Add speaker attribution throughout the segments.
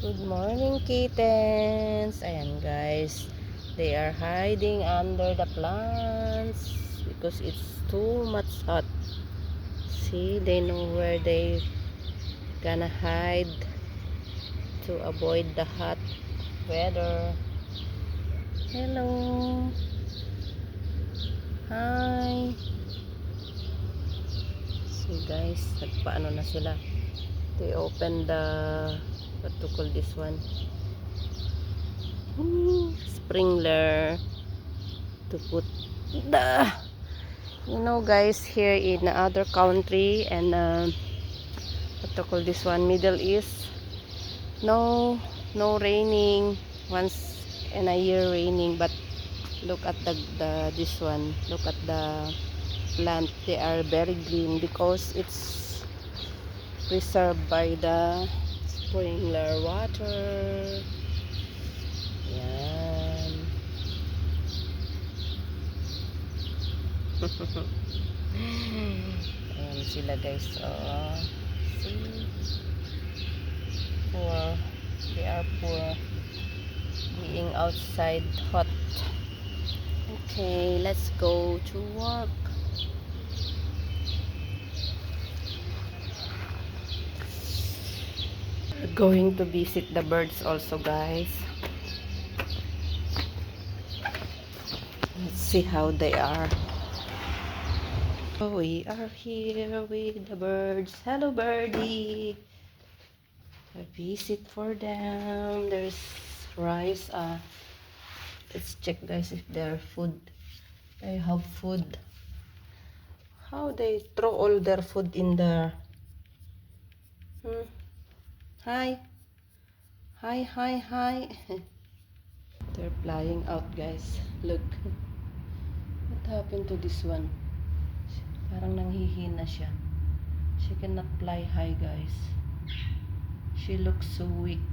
Speaker 1: Good morning, kittens. Ayan, guys. They are hiding under the plants because it's too much hot. See, they know where they gonna hide to avoid the hot weather. Hello. Hi. See, guys, nagpaano na sila. They open the, what to call this one? Sprinkler to put the, you know, guys, here in other country and what to call this one, Middle East, no raining, once in a year raining. But look at the this one, look at the plant. They are very green because it's preserved by the sprinkler water. Yan. Ayan sila, guys. Oh, see, poor, they are poor being outside hot. Okay, let's go to work. We're going to visit the birds also, guys. Let's see how they are. Oh, we are here with the birds. Hello, birdie. A visit for them. There's rice. Let's check, guys, if they're food. They have food. How they throw all their food in there? Hi. Hi, hi, hi. They're flying out, guys. Look. What happened to this one? Parang nanghihina siya. She cannot fly high, guys. She looks so weak.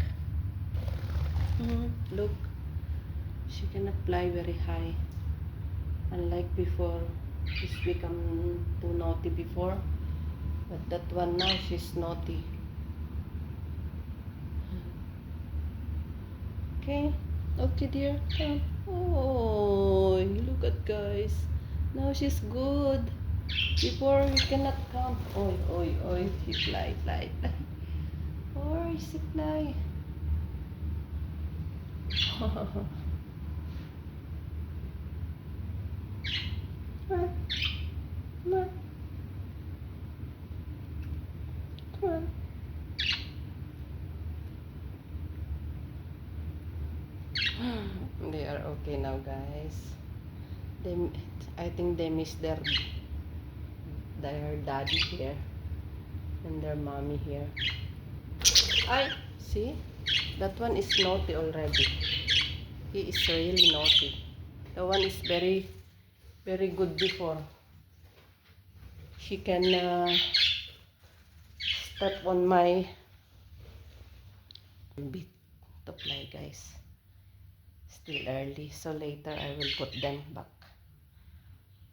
Speaker 1: Look. She cannot fly very high. Unlike before. She's become too naughty before. But that one now, she's naughty. Okay. Okay, dear. Come. Oh, look at, guys. Now she's good. Before you cannot come. Oi, oi, oi. She fly, fly, fly. Or she fly. Come on. Come on. Come on. They are okay now, guys. They, I think they miss their daddy here and their mommy here. I see that one is naughty already. He is really naughty. The one is very good before. She can step on my bit to play, guys. Still early, so later I will put them back.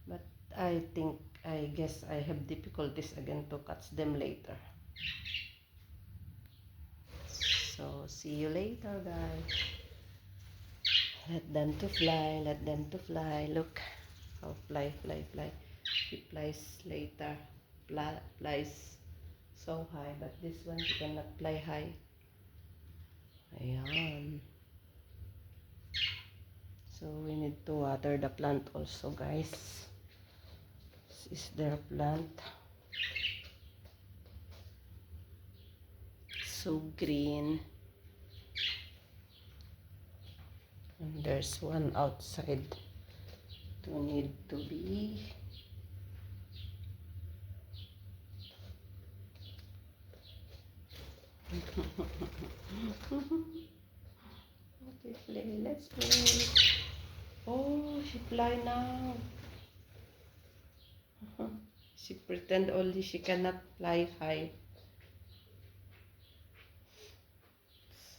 Speaker 1: But I guess I have difficulties again to catch them later. So see you later, guys. Let them to fly, let them to fly. Look how fly, fly, fly. He flies later, flies so high, but this one he cannot fly high. Ayan. So we need to water the plant also, guys. This is their plant. So green. And there's one outside to need to be. Okay, play. Let's play. Oh, she fly now. She pretend only she cannot fly high.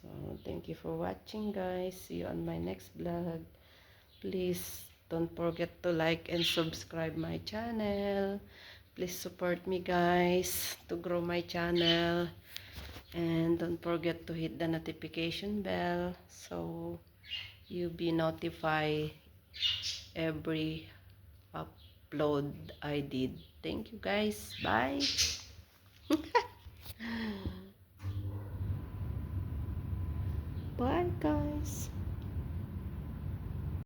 Speaker 1: So thank you for watching, guys. See you on my next vlog. Please don't forget to like and subscribe my channel. Please support me, guys, to grow my channel. And don't forget to hit the notification bell so you be notified every upload I did. Thank you guys. Bye. Bye guys.